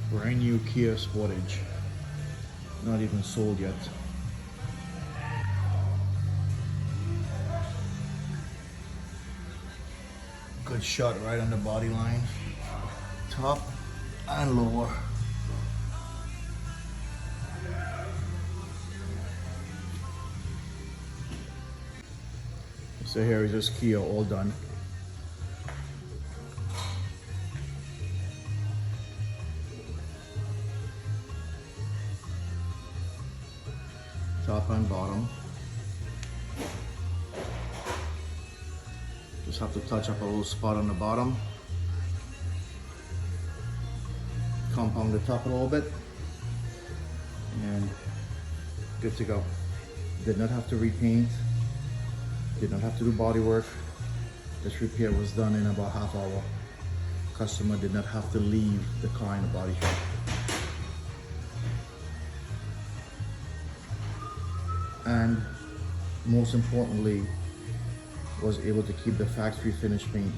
Brand new Kia Sportage. Not even sold yet. Good shot right on the body line. Top and lower. So here is this Kia all done. Top and bottom. Just have to touch up a little spot on the bottom. Compound the top a little bit. And good to go. Did not have to repaint. Did not have to do body work. This repair was done in about half hour. Customer did not have to leave the car in the body shop. And most importantly, was able to keep the factory finish paint